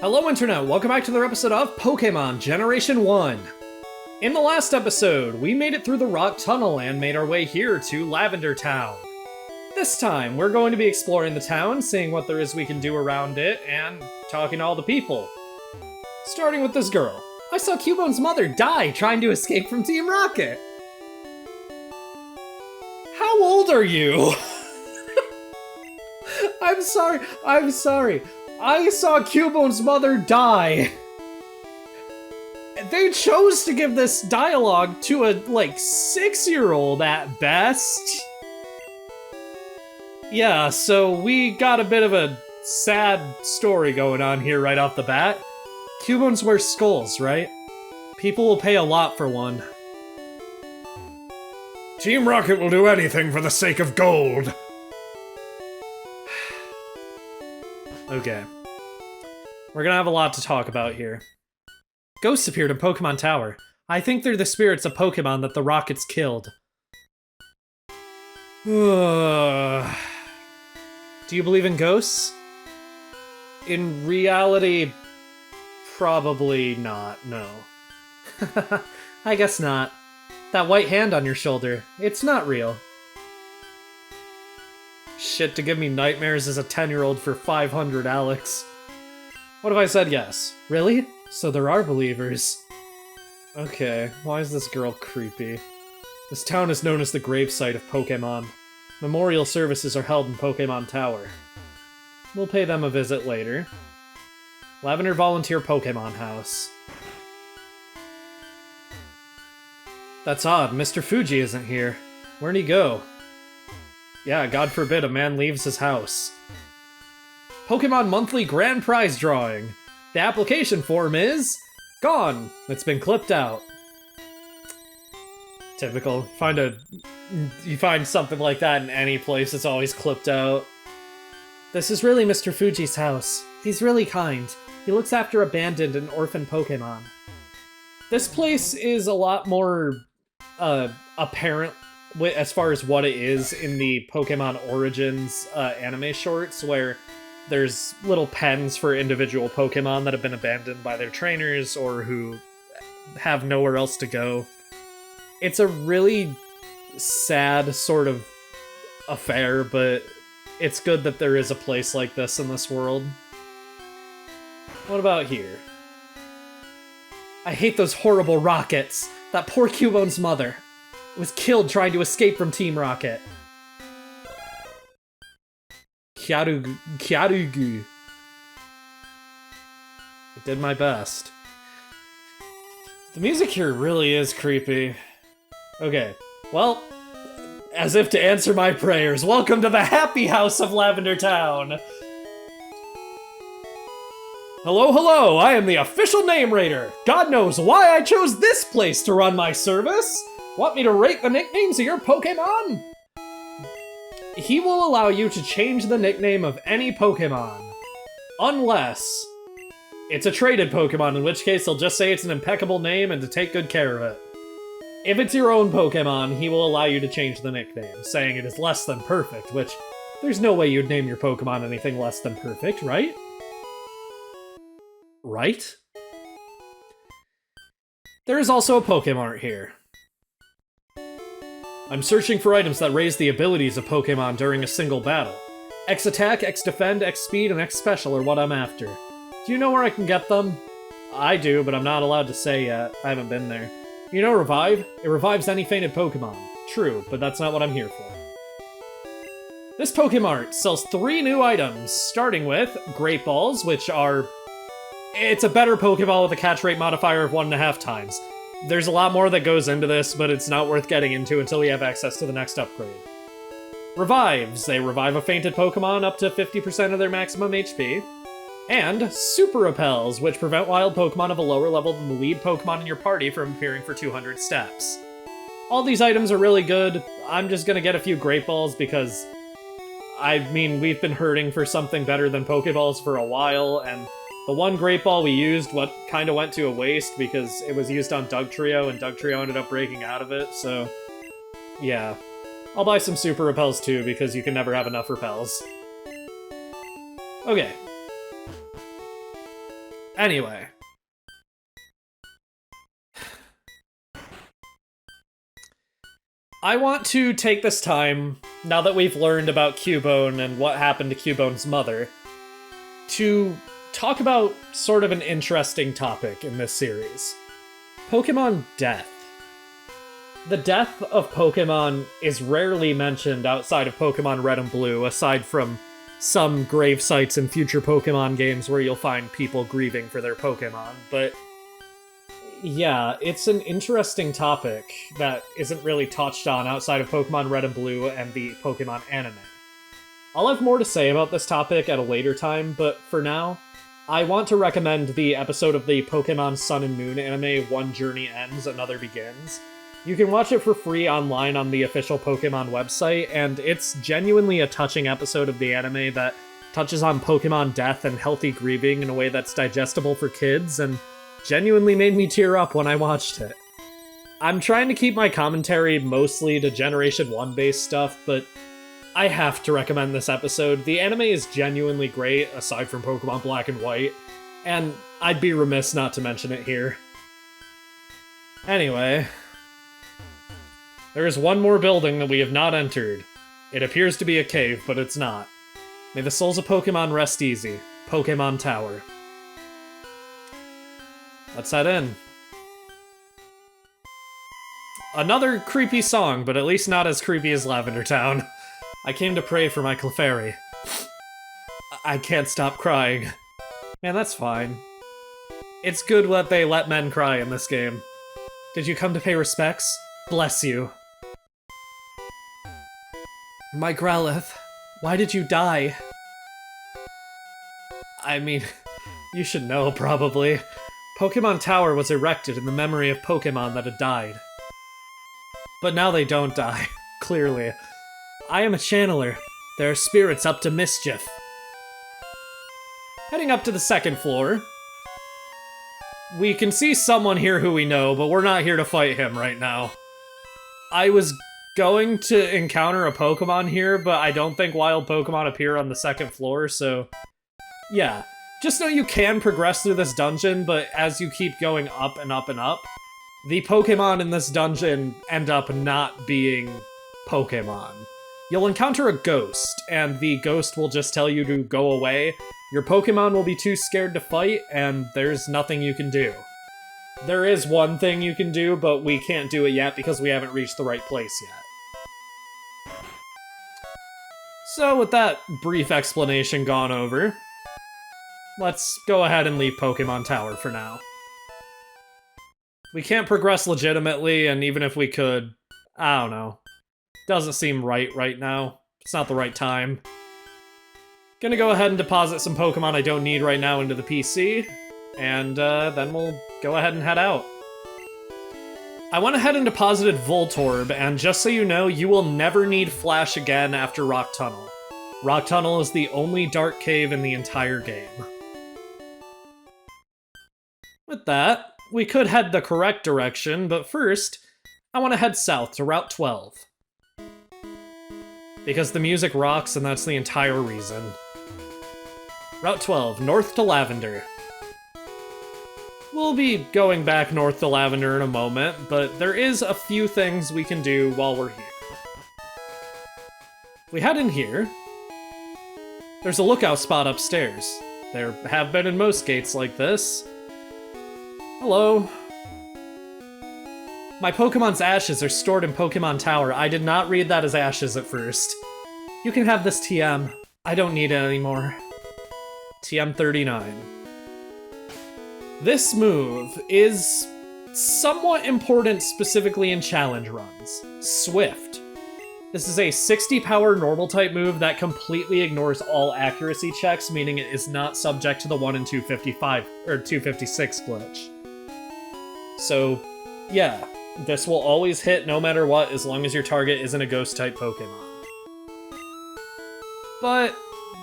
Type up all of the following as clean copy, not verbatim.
Hello Internet, welcome back to another episode of Pokémon Generation 1. In the last episode, we made it through the rock tunnel and made our way here to Lavender Town. This time, we're going to be exploring the town, seeing what there is we can do around it, and talking to all the people. Starting with this girl. I saw Cubone's mother die trying to escape from Team Rocket. How old are you? I'm sorry. I saw Cubone's mother die. They chose to give this dialogue to a, 6-year-old at best. Yeah, so we got a bit of a sad story going on here right off the bat. Cubones wear skulls, right? People will pay a lot for one. Team Rocket will do anything for the sake of gold. Okay. We're gonna have a lot to talk about here. Ghosts appeared in Pokemon Tower. I think they're the spirits of Pokemon that the Rockets killed. Do you believe in ghosts? In reality, probably not, no. I guess not. That white hand on your shoulder, it's not real. Shit, to give me nightmares as a 10-year-old for 500, Alex. What if I said yes? Really? So there are believers. Okay, why is this girl creepy? This town is known as the gravesite of Pokémon. Memorial services are held in Pokemon Tower. We'll pay them a visit later. Lavender Volunteer Pokemon House. That's odd, Mr. Fuji isn't here. Where'd he go? Yeah, God forbid a man leaves his house. Pokemon Monthly Grand Prize Drawing. The application form is gone. It's been clipped out. Typical. You find something like that in any place, it's always clipped out. This is really Mr. Fuji's house. He's really kind. He looks after abandoned and orphaned Pokemon. This place is a lot more apparent as far as what it is in the Pokemon Origins anime shorts, where there's little pens for individual Pokemon that have been abandoned by their trainers or who have nowhere else to go. It's a really sad sort of affair, but it's good that there is a place like this in this world. What about here? I hate those horrible Rockets. That poor Cubone's mother was killed trying to escape from Team Rocket. Kyarugu. I did my best. The music here really is creepy. Okay, well, as if to answer my prayers, welcome to the happy house of Lavender Town! Hello, I am the official name rater! God knows why I chose this place to run my service! Want me to rate the nicknames of your Pokémon? He will allow you to change the nickname of any Pokémon. Unless it's a traded Pokémon, in which case he'll just say it's an impeccable name and to take good care of it. If it's your own Pokémon, he will allow you to change the nickname, saying it is less than perfect, which there's no way you'd name your Pokémon anything less than perfect, right? Right? There is also a Pokémon here. I'm searching for items that raise the abilities of Pokémon during a single battle. X Attack, X Defend, X Speed, and X Special are what I'm after. Do you know where I can get them? I do, but I'm not allowed to say yet. I haven't been there. You know Revive? It revives any fainted Pokémon. True, but that's not what I'm here for. This Pokémart sells 3 new items, starting with Great Balls, which are... It's a better Pokeball with a catch rate modifier of 1.5 times. There's a lot more that goes into this, but it's not worth getting into until we have access to the next upgrade. Revives. They revive a fainted Pokemon up to 50% of their maximum HP. And Super Repels, which prevent wild Pokemon of a lower level than the lead Pokemon in your party from appearing for 200 steps. All these items are really good. I'm just gonna get a few Great Balls because, I mean, we've been hurting for something better than Pokeballs for a while, and the one Great Ball we used kind of went to a waste because it was used on Dugtrio, and Dugtrio ended up breaking out of it, so yeah. I'll buy some Super Repels too, because you can never have enough Repels. Okay. Anyway. I want to take this time, now that we've learned about Cubone and what happened to Cubone's mother, to talk about sort of an interesting topic in this series. Pokemon death. The death of Pokemon is rarely mentioned outside of Pokemon Red and Blue, aside from some grave sites in future Pokemon games where you'll find people grieving for their Pokemon, but yeah, it's an interesting topic that isn't really touched on outside of Pokemon Red and Blue and the Pokemon anime. I'll have more to say about this topic at a later time, but for now, I want to recommend the episode of the Pokemon Sun and Moon anime, One Journey Ends, Another Begins. You can watch it for free online on the official Pokemon website, and it's genuinely a touching episode of the anime that touches on Pokemon death and healthy grieving in a way that's digestible for kids, and genuinely made me tear up when I watched it. I'm trying to keep my commentary mostly to Generation 1 based stuff, but I have to recommend this episode. The anime is genuinely great, aside from Pokemon Black and White, and I'd be remiss not to mention it here. Anyway, there is one more building that we have not entered. It appears to be a cave, but it's not. May the souls of Pokemon rest easy. Pokemon Tower. Let's head in. Another creepy song, but at least not as creepy as Lavender Town. I came to pray for my Clefairy. I can't stop crying. Man, that's fine. It's good that they let men cry in this game. Did you come to pay respects? Bless you. My Growlithe, why did you die? I mean, you should know, probably. Pokemon Tower was erected in the memory of Pokemon that had died. But now they don't die, clearly. I am a channeler. There are spirits up to mischief. Heading up to the second floor. We can see someone here who we know, but we're not here to fight him right now. I was going to encounter a Pokemon here, but I don't think wild Pokemon appear on the second floor, so yeah. Just know you can progress through this dungeon, but as you keep going up and up and up, the Pokemon in this dungeon end up not being Pokemon. You'll encounter a ghost, and the ghost will just tell you to go away. Your Pokemon will be too scared to fight, and there's nothing you can do. There is one thing you can do, but we can't do it yet because we haven't reached the right place yet. So with that brief explanation gone over, let's go ahead and leave Pokemon Tower for now. We can't progress legitimately, and even if we could, I don't know. Doesn't seem right now. It's not the right time. Gonna go ahead and deposit some Pokemon I don't need right now into the PC, and then we'll go ahead and head out. I went ahead and deposited Voltorb, and just so you know, you will never need Flash again after Rock Tunnel. Rock Tunnel is the only dark cave in the entire game. With that, we could head the correct direction, but first, I want to head south to Route 12. Because the music rocks, and that's the entire reason. Route 12, north to Lavender. We'll be going back north to Lavender in a moment, but there is a few things we can do while we're here. If we head in here, there's a lookout spot upstairs. There have been in most gates like this. Hello. My Pokemon's ashes are stored in Pokemon Tower. I did not read that as ashes at first. You can have this TM. I don't need it anymore. TM39. This move is somewhat important specifically in challenge runs. Swift. This is a 60 power normal type move that completely ignores all accuracy checks, meaning it is not subject to the 1 in 255 or 256 glitch. So, yeah. This will always hit no matter what, as long as your target isn't a ghost-type Pokemon. But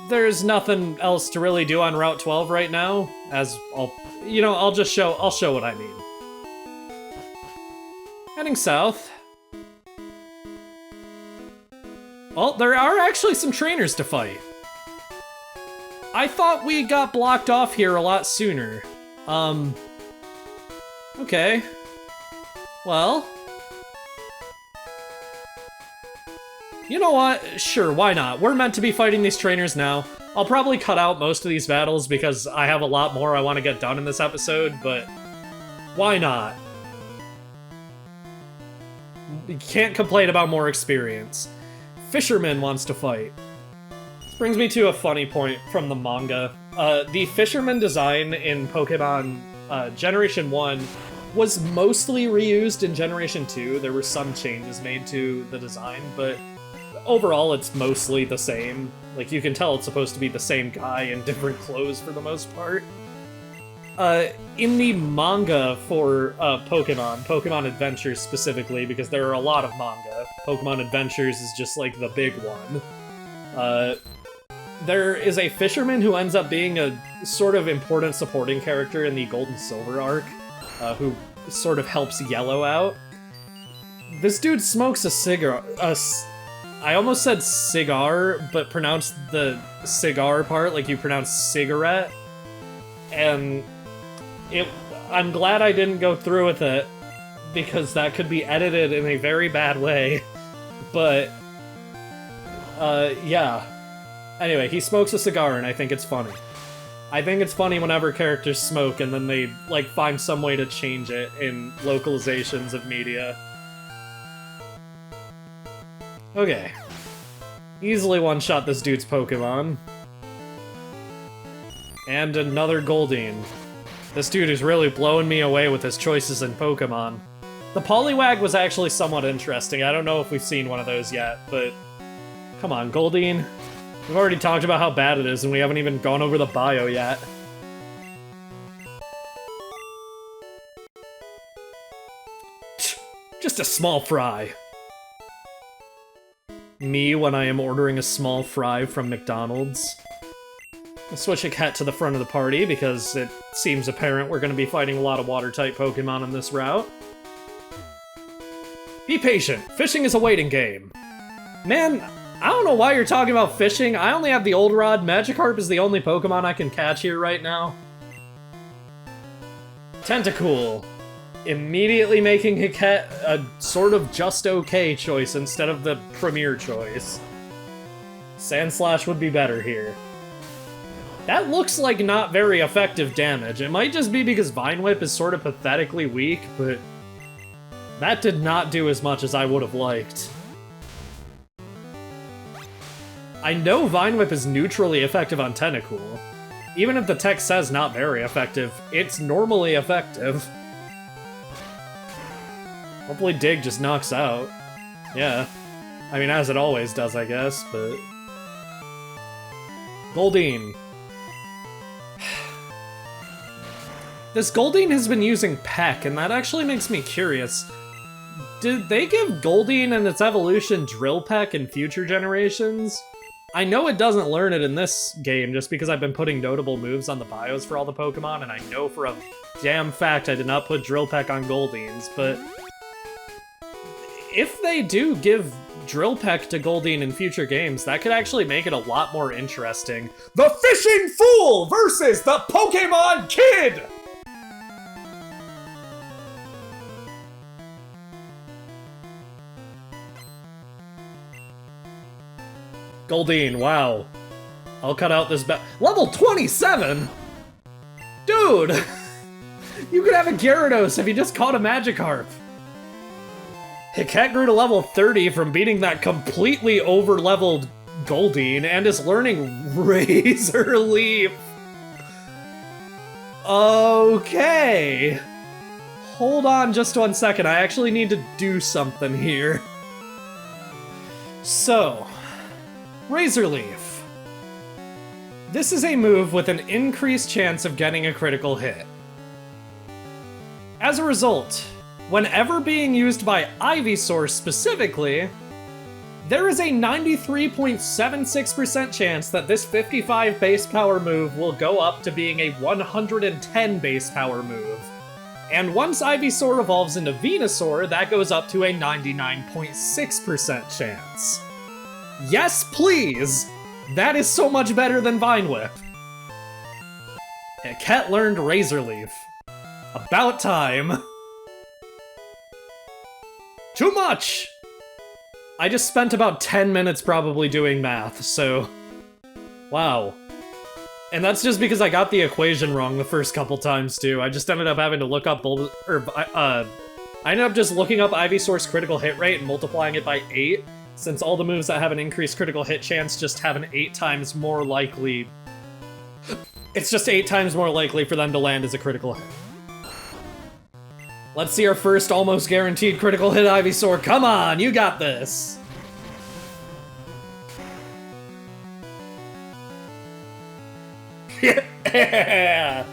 there's nothing else to really do on Route 12 right now, as I'll show what I mean. Heading south. Well, there are actually some trainers to fight. I thought we got blocked off here a lot sooner. Okay. Well. You know what? Sure, why not? We're meant to be fighting these trainers now. I'll probably cut out most of these battles because I have a lot more I want to get done in this episode, but why not? You can't complain about more experience. Fisherman wants to fight. This brings me to a funny point from the manga. The fisherman design in Pokemon Generation 1 was mostly reused in Generation 2. There were some changes made to the design, but overall it's mostly the same. Like, you can tell it's supposed to be the same guy in different clothes for the most part. In the manga for Pokemon Adventures specifically, because there are a lot of manga, Pokemon Adventures is just like the big one. There is a fisherman who ends up being a sort of important supporting character in the Gold and Silver arc, who sort of helps Yellow out. This dude smokes a cigar. I almost said cigar, but pronounced the cigar part like you pronounce cigarette. And I'm glad I didn't go through with it, because that could be edited in a very bad way. But, yeah. Anyway, he smokes a cigar, and I think it's funny. I think it's funny whenever characters smoke, and then they, like, find some way to change it in localizations of media. Okay. Easily one-shot this dude's Pokemon. And another Goldeen. This dude is really blowing me away with his choices in Pokemon. The Poliwag was actually somewhat interesting. I don't know if we've seen one of those yet, but come on, Goldeen. We've already talked about how bad it is, and we haven't even gone over the bio yet. Just a small fry. Me when I am ordering a small fry from McDonald's. I'll switch a cat to the front of the party because it seems apparent we're going to be fighting a lot of water-type Pokemon on this route. Be patient. Fishing is a waiting game. Man, I don't know why you're talking about fishing. I only have the Old Rod. Magikarp is the only Pokemon I can catch here right now. Tentacool. Immediately making Hiket a sort of just okay choice instead of the premier choice. Sandslash would be better here. That looks like not very effective damage. It might just be because Vine Whip is sort of pathetically weak, but that did not do as much as I would have liked. I know Vine Whip is neutrally effective on Tentacool. Even if the text says not very effective, it's normally effective. Hopefully Dig just knocks out. Yeah. I mean, as it always does, I guess, but... Goldeen. This Goldeen has been using Peck, and that actually makes me curious. Did they give Goldeen and its evolution Drill Peck in future generations? I know it doesn't learn it in this game, just because I've been putting notable moves on the bios for all the Pokemon, and I know for a damn fact I did not put Drill Peck on Goldeens, but... if they do give Drill Peck to Goldeen in future games, that could actually make it a lot more interesting. The Fishing Fool versus the Pokemon Kid! Goldeen, wow. I'll cut out this Level 27?! Dude! You could have a Gyarados if you just caught a Magikarp. Hiket grew to level 30 from beating that completely over-leveled Goldeen and is learning Razor Leaf. Okay. Hold on just 1 second. I actually need to do something here. So, Razor Leaf. This is a move with an increased chance of getting a critical hit. As a result, whenever being used by Ivysaur specifically, there is a 93.76% chance that this 55 base power move will go up to being a 110 base power move. And once Ivysaur evolves into Venusaur, that goes up to a 99.6% chance. Yes, please! That is so much better than Vine Whip. Cat learned Razor Leaf. About time. Too much! I just spent about 10 minutes probably doing math, so... Wow. And that's just because I got the equation wrong the first couple times, too. I just ended up having to look up I ended up just looking up Ivysaur's critical hit rate and multiplying it by 8, since all the moves that have an increased critical hit chance just have an 8 times more likely... It's just 8 times more likely for them to land as a critical hit. Let's see our first almost guaranteed critical hit, Ivysaur. Come on, you got this! Yeah!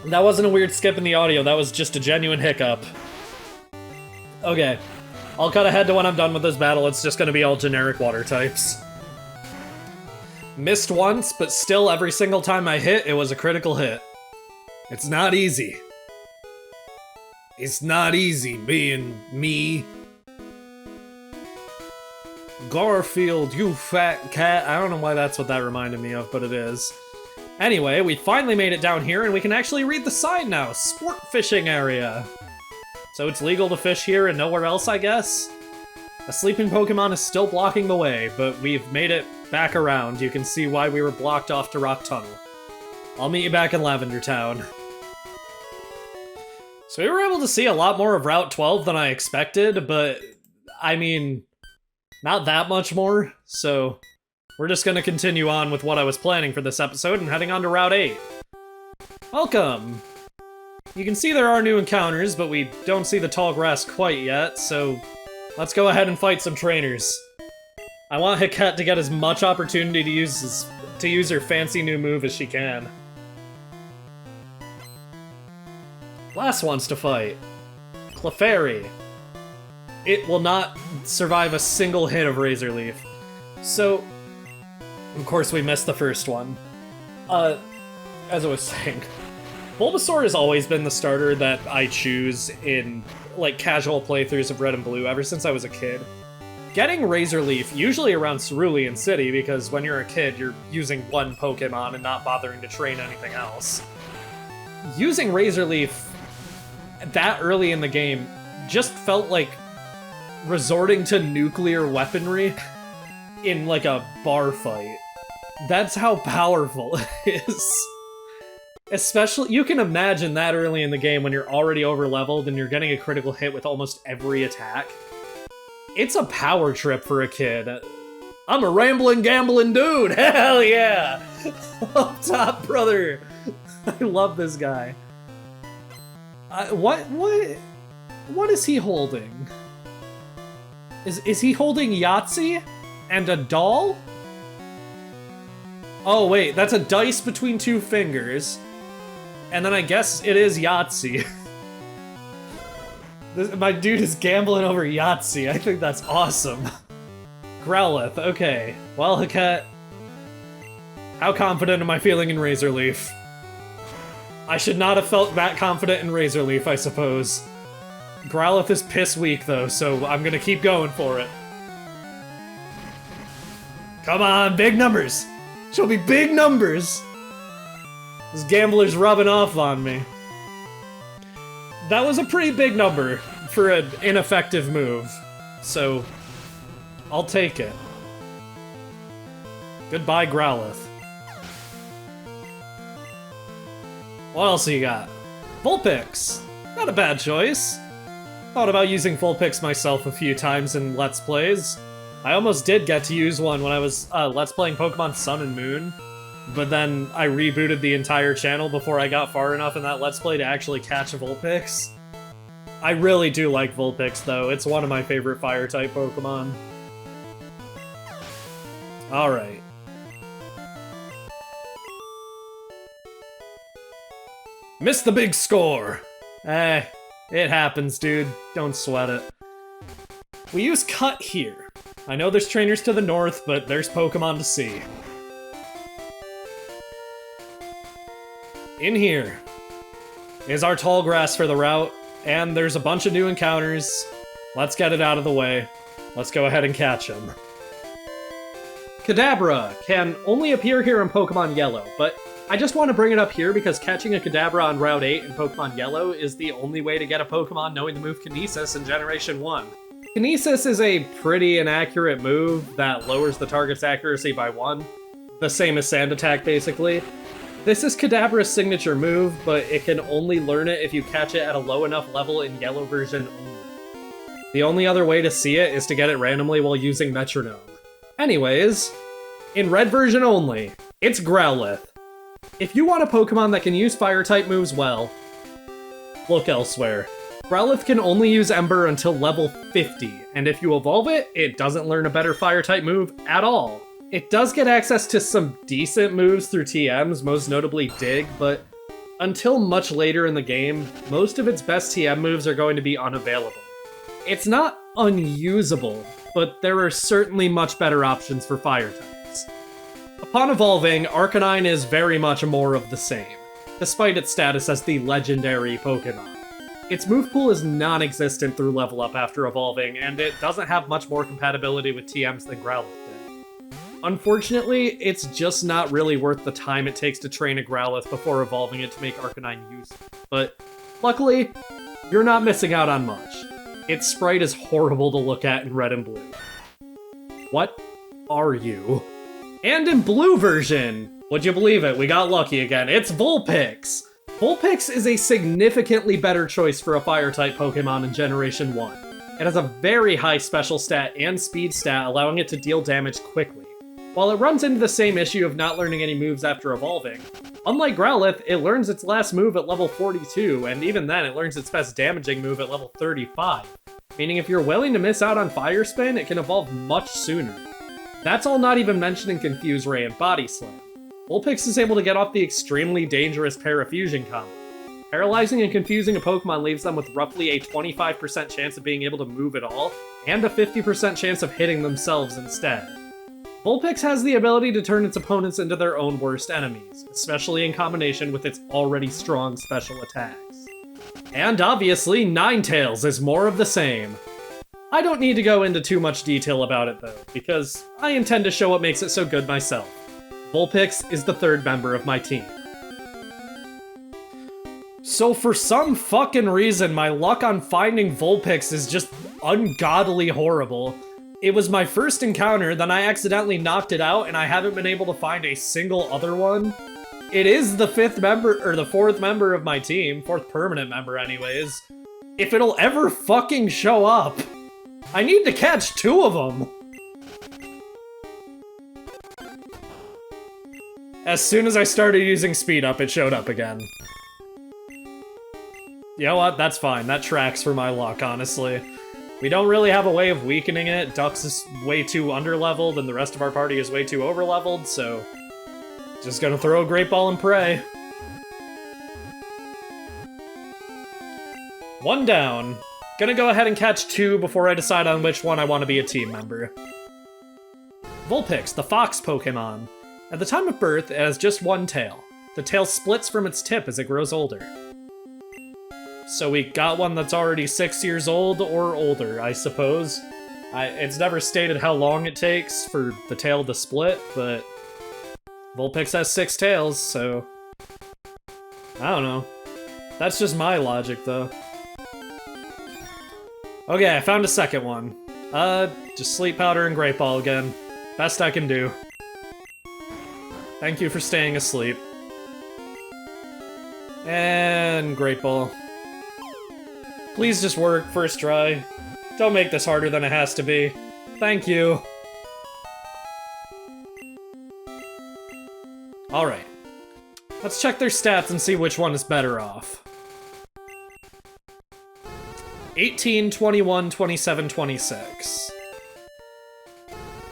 That wasn't a weird skip in the audio, that was just a genuine hiccup. Okay. I'll cut ahead to when I'm done with this battle, it's just gonna be all generic water types. Missed once, but still every single time I hit, it was a critical hit. It's not easy. It's not easy being me. Garfield, you fat cat. I don't know why that's what that reminded me of, but it is. Anyway, we finally made it down here, and we can actually read the sign now. Sport fishing area. So it's legal to fish here and nowhere else, I guess? A sleeping Pokemon is still blocking the way, but we've made it back around. You can see why we were blocked off to Rock Tunnel. I'll meet you back in Lavender Town. So we were able to see a lot more of Route 12 than I expected, but, I mean, not that much more, so we're just gonna continue on with what I was planning for this episode and heading on to Route 8. Welcome! You can see there are new encounters, but we don't see the tall grass quite yet, so let's go ahead and fight some trainers. I want Hiket to get as much opportunity to use her fancy new move as she can. Last wants to fight. Clefairy. It will not survive a single hit of Razor Leaf. So, of course we missed the first one. As I was saying, Bulbasaur has always been the starter that I choose in, like, casual playthroughs of Red and Blue ever since I was a kid. Getting Razor Leaf, usually around Cerulean City, because when you're a kid, you're using one Pokemon and not bothering to train anything else. Using Razor Leaf that early in the game just felt like resorting to nuclear weaponry in, like, a bar fight. That's how powerful it is. Especially, you can imagine that early in the game when you're already overleveled and you're getting a critical hit with almost every attack. It's a power trip for a kid. I'm a rambling, gambling dude! Hell yeah! Up top, brother! I love this guy. What is he holding? Is he holding Yahtzee? And a doll? Oh wait, that's a dice between two fingers. And then I guess it is Yahtzee. My dude is gambling over Yahtzee. I think that's awesome. Growlithe, okay. Well, Hiket, how confident am I feeling in Razor Leaf? I should not have felt that confident in Razor Leaf, I suppose. Growlithe is piss weak, though, so I'm gonna keep going for it. Come on, big numbers! Show me big numbers! This gambler's rubbing off on me. That was a pretty big number for an ineffective move, so I'll take it. Goodbye, Growlithe. What else you got? Vulpix! Not a bad choice. Thought about using Vulpix myself a few times in Let's Plays. I almost did get to use one when I was Let's Playing Pokemon Sun and Moon, but then I rebooted the entire channel before I got far enough in that Let's Play to actually catch a Vulpix. I really do like Vulpix, though. It's one of my favorite Fire-type Pokemon. Alright. Missed the big score! Eh, it happens, dude. Don't sweat it. We use Cut here. I know there's trainers to the north, but there's Pokemon to see. In here is our tall grass for the route, and there's a bunch of new encounters. Let's get it out of the way. Let's go ahead and catch them. Kadabra can only appear here in Pokemon Yellow, but I just want to bring it up here because catching a Kadabra on Route 8 in Pokemon Yellow is the only way to get a Pokemon knowing the move Kinesis in Generation 1. Kinesis is a pretty inaccurate move that lowers the target's accuracy by 1. The same as Sand Attack, basically. This is Kadabra's signature move, but it can only learn it if you catch it at a low enough level in Yellow version only. The only other way to see it is to get it randomly while using Metronome. Anyways, in Red version only, it's Growlithe. If you want a Pokemon that can use Fire-type moves well, look elsewhere. Growlithe can only use Ember until level 50, and if you evolve it, it doesn't learn a better Fire-type move at all. It does get access to some decent moves through TMs, most notably Dig, but until much later in the game, most of its best TM moves are going to be unavailable. It's not unusable, but there are certainly much better options for Fire types. Upon evolving, Arcanine is very much more of the same, despite its status as the legendary Pokemon. Its move pool is non-existent through level up after evolving, and it doesn't have much more compatibility with TMs than Growlithe did. Unfortunately, it's just not really worth the time it takes to train a Growlithe before evolving it to make Arcanine useful. But luckily, you're not missing out on much. Its sprite is horrible to look at in Red and Blue. What are you? And in Blue version, would you believe it, we got lucky again, it's Vulpix! Vulpix is a significantly better choice for a Fire-type Pokemon in Generation 1. It has a very high special stat and speed stat, allowing it to deal damage quickly. While it runs into the same issue of not learning any moves after evolving, unlike Growlithe, it learns its last move at level 42, and even then it learns its best damaging move at level 35. Meaning if you're willing to miss out on Fire Spin, it can evolve much sooner. That's all not even mentioning Confuse Ray and Body Slam. Vulpix is able to get off the extremely dangerous Parafusion combo. Paralyzing and confusing a Pokemon leaves them with roughly a 25% chance of being able to move at all, and a 50% chance of hitting themselves instead. Vulpix has the ability to turn its opponents into their own worst enemies, especially in combination with its already strong special attacks. And obviously, Ninetales is more of the same. I don't need to go into too much detail about it though, because I intend to show what makes it so good myself. Vulpix is the third member of my team. So for some fucking reason, my luck on finding Vulpix is just ungodly horrible. It was my first encounter, then I accidentally knocked it out, and I haven't been able to find a single other one. It is the fourth member of my team, fourth permanent member anyways. If it'll ever fucking show up, I need to catch 2 of them. As soon as I started using speed up, it showed up again. You know what? That's fine. That tracks for my luck, honestly. We don't really have a way of weakening it. Dux is way too underleveled, and the rest of our party is way too overleveled, so... just gonna throw a Great Ball and pray. 1 down. Gonna go ahead and catch 2 before I decide on which one I want to be a team member. Vulpix, the fox Pokemon. At the time of birth, it has just 1 tail. The tail splits from its tip as it grows older. So we got one that's already 6 years old or older, I suppose. It's never stated how long it takes for the tail to split, but Vulpix has 6 tails, so I don't know. That's just my logic, though. Okay, I found a second one. Just Sleep Powder and Great Ball again. Best I can do. Thank you for staying asleep. And Great Ball. Please just work, first try. Don't make this harder than it has to be. Thank you. Alright. Let's check their stats and see which one is better off. 18, 21, 27, 26.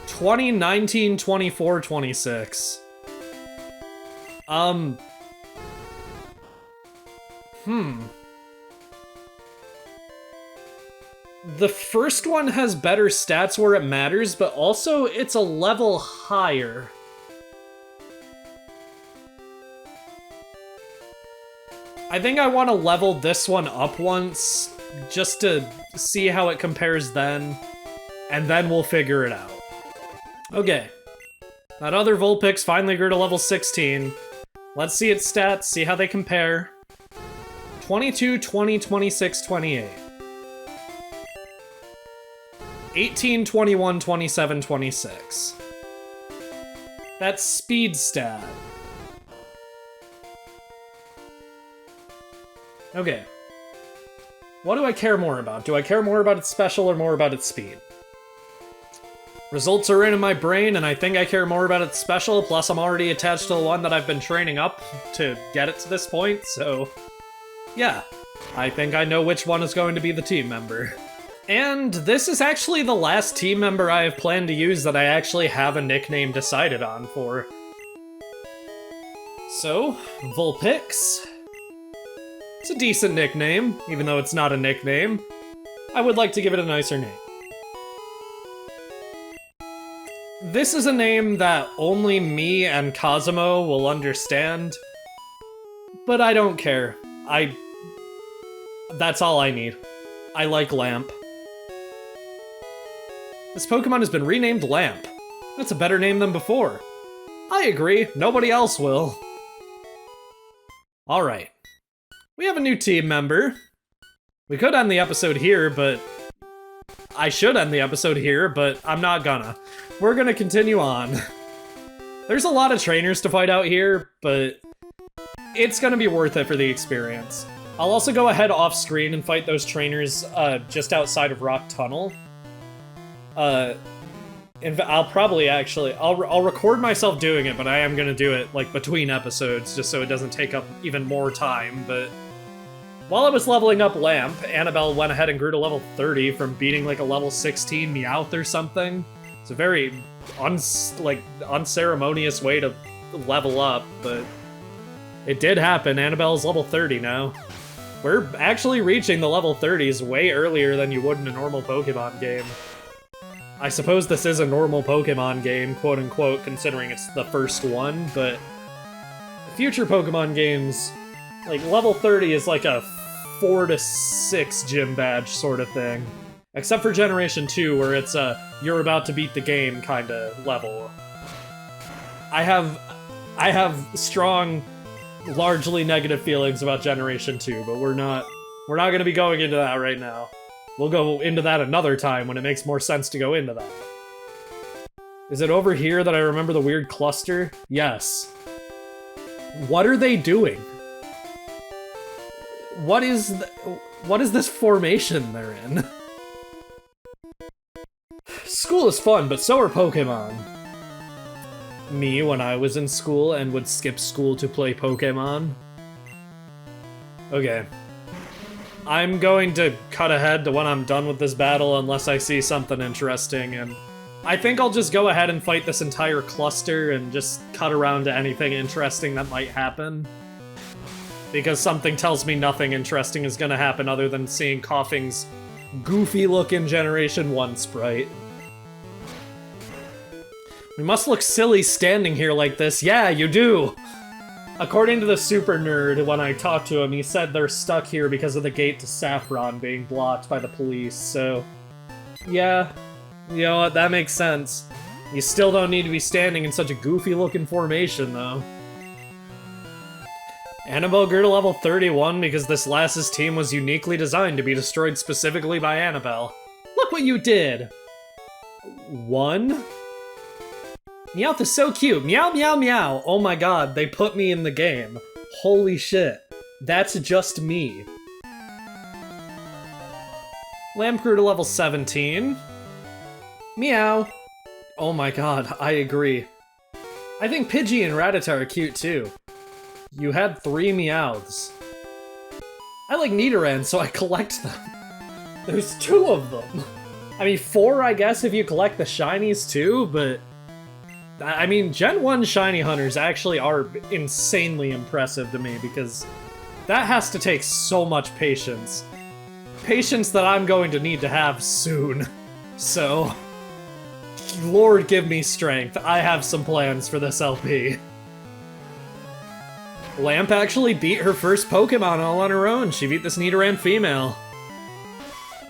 20, 19, 24, 26. The first one has better stats where it matters, but also it's a level higher. I think I want to level this one up once, just to see how it compares then, and then we'll figure it out. Okay. That other Vulpix finally grew to level 16. Let's see its stats, see how they compare. 22, 20, 26, 28. 18, 21, 27, 26. That's speed stat. Okay. What do I care more about? Do I care more about its special or more about its speed? Results are in my brain, and I think I care more about its special, plus I'm already attached to the one that I've been training up to get it to this point, so... yeah. I think I know which one is going to be the team member. And this is actually the last team member I have planned to use that I actually have a nickname decided on for. So, Vulpix. It's a decent nickname, even though it's not a nickname. I would like to give it a nicer name. This is a name that only me and Cosmo will understand, but I don't care. That's all I need. I like Lamp. This Pokemon has been renamed Lamp. That's a better name than before. I agree, nobody else will. Alright. We have a new team member. We could end the episode here, but... I should end the episode here, but I'm not gonna. We're gonna continue on. There's a lot of trainers to fight out here, but... it's gonna be worth it for the experience. I'll also go ahead off screen and fight those trainers just outside of Rock Tunnel. I'll probably actually... I'll record myself doing it, but I am gonna do it, like, between episodes, just so it doesn't take up even more time, but... while I was leveling up Lamp, Annabelle went ahead and grew to level 30 from beating, like, a level 16 Meowth or something. It's a very, unceremonious way to level up, but... it did happen. Annabelle's level 30 now. We're actually reaching the level 30s way earlier than you would in a normal Pokemon game. I suppose this is a normal Pokemon game, quote-unquote, considering it's the first one, but... future Pokemon games, like, level 30 is like a 4 to 6 gym badge sort of thing. Except for Generation 2, where it's a you're about to beat the game kind of level. I have strong, largely negative feelings about Generation 2, but we're not gonna be going into that right now. We'll go into that another time when it makes more sense to go into that. Is it over here that I remember the weird cluster? Yes. What are they doing? What is this formation they're in? School is fun, but so are Pokemon. Me when I was in school and would skip school to play Pokemon. Okay. I'm going to cut ahead to when I'm done with this battle unless I see something interesting, and I think I'll just go ahead and fight this entire cluster and just cut around to anything interesting that might happen. Because something tells me nothing interesting is gonna happen other than seeing Koffing's goofy-looking Generation 1 sprite. We must look silly standing here like this. Yeah, you do! According to the super nerd, when I talked to him, he said they're stuck here because of the gate to Saffron being blocked by the police, so... yeah, you know what, that makes sense. You still don't need to be standing in such a goofy-looking formation, though. Annabelle grew to level 31 because this Lass's team was uniquely designed to be destroyed specifically by Annabelle. Look what you did! 1? Meowth is so cute. Meow, meow, meow. Oh my god, they put me in the game. Holy shit. That's just me. Lamp grew to level 17. Meow. Oh my god, I agree. I think Pidgey and Rattata are cute too. You had 3 Meowths. I like Nidoran, so I collect them. There's 2 of them. I mean, 4, I guess, if you collect the shinies too, but... I mean, Gen 1 shiny hunters actually are insanely impressive to me, because that has to take so much patience. Patience that I'm going to need to have soon. So, Lord give me strength. I have some plans for this LP. Lamp actually beat her first Pokemon all on her own. She beat this Nidoran female.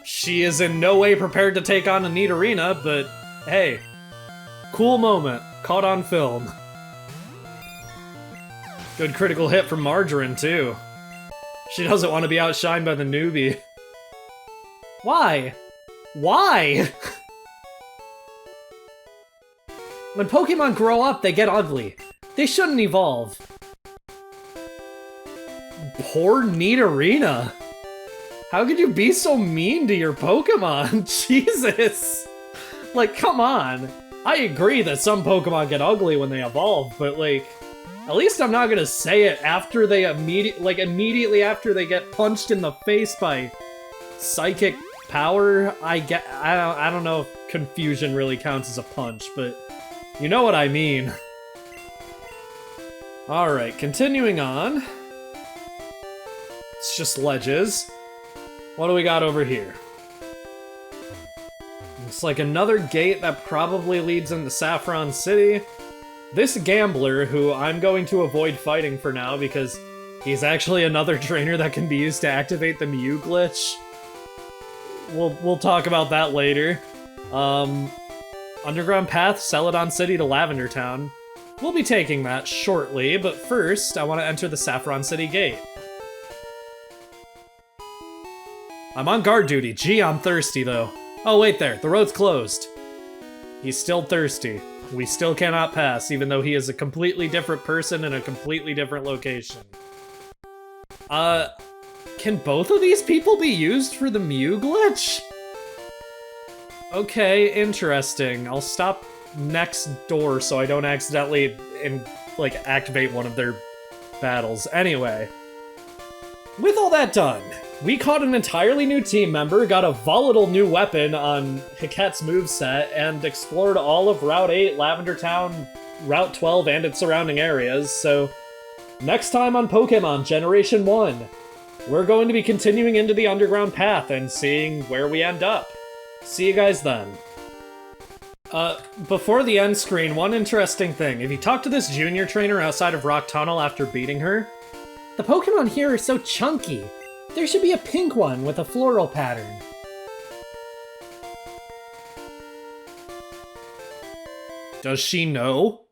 She is in no way prepared to take on a Nidorina, but hey, cool moment. Caught on film. Good critical hit from Margarine, too. She doesn't want to be outshined by the newbie. Why? Why? When Pokemon grow up, they get ugly. They shouldn't evolve. Poor Nidorina. How could you be so mean to your Pokemon? Jesus. Like, come on. I agree that some Pokemon get ugly when they evolve, but like, at least I'm not gonna say it after they immediately after they get punched in the face by psychic power. I don't know if confusion really counts as a punch, but you know what I mean. Alright, continuing on. It's just ledges. What do we got over here? Looks like another gate that probably leads into Saffron City. This gambler, who I'm going to avoid fighting for now because he's actually another trainer that can be used to activate the Mew glitch. We'll talk about that later. Underground path, Celadon City to Lavender Town. We'll be taking that shortly, but first, I want to enter the Saffron City gate. I'm on guard duty. Gee, I'm thirsty, though. Oh, wait there. The road's closed. He's still thirsty. We still cannot pass, even though he is a completely different person in a completely different location. Can both of these people be used for the Mew glitch? Okay, interesting. I'll stop next door so I don't accidentally, activate one of their battles. Anyway. With all that done, we caught an entirely new team member, got a volatile new weapon on Hiket's moveset, and explored all of Route 8, Lavender Town, Route 12, and its surrounding areas, so next time on Pokémon Generation 1, we're going to be continuing into the underground path and seeing where we end up. See you guys then. Before the end screen, one interesting thing. If you talk to this junior trainer outside of Rock Tunnel after beating her, the Pokemon here are so chunky. There should be a pink one with a floral pattern. Does she know?